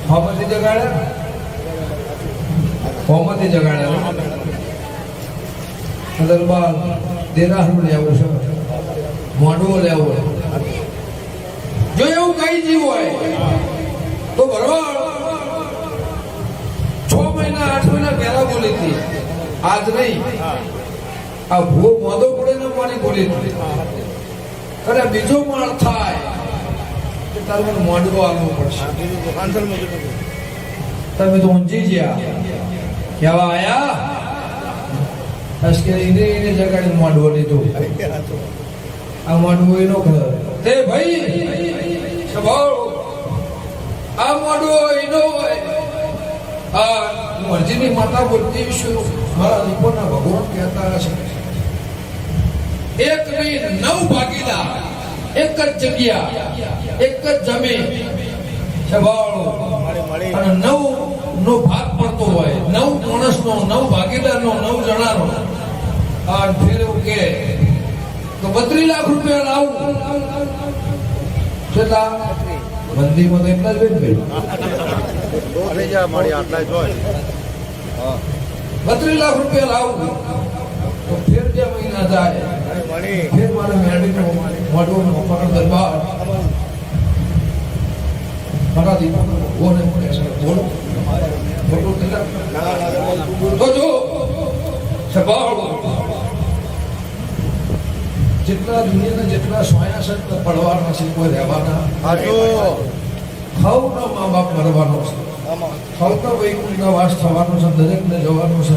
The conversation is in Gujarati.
હોમથી જગાડ્યા, હોમથી જગાડ્યા દરબાર દેરાહરું લેવું છે, મોઢવો લેવો. જો એવું કઈ જીવ હોય તો ભરવાડ 6 મહિના 8 મહિના પહેલા બોલી હતી, આજ નહીં. આ ભૂ મોદો પડે ને પાણી બોલી હતી. અને બીજો માળ થાય કે તારે મને મોઢવો આવવું પડશે. તમે તો ઊંચી ગયા કેવા આયા એને જગાડી મોઢવો લીધું. આ મોઢવો એનો ઘર તે ભાઈ સ્વભાવ આ મોઢવો એનો હોય. આ મરજીની માતા બોલતી છું મારા દીપોના ભગવાન કહેતા હશે એક નહીં 9 ભાગીદાર એક જ જગ્યા એક જ જમીન સ્વભાવ અને 9 નો ભાગ પડતો હોય, 9 માણસનો 9 ભાગીદારનો 9 જણાનો. આ ફેર એવું કે 32 લાખ રૂપિયા લાવું છતાં મંદિરમાં તો એટલા જ બેન 32 લાખ રૂપિયા લાવું તો ફેર 2 મહિના જાય. ફેર મારે મેળવીને મોઢું પકડ દરબાર મારા દીપક બોલે બોલો તો જો સ્વભાવ જેટલા દુનિયાના જેટલા સોયા છે પડવાના છે, કોઈ રહેવાના. સૌના મા બાપ મરવાનો છે, સૌના વૈકુંઠના વાસ થવાનો છે, દરેકને જવાનું છે.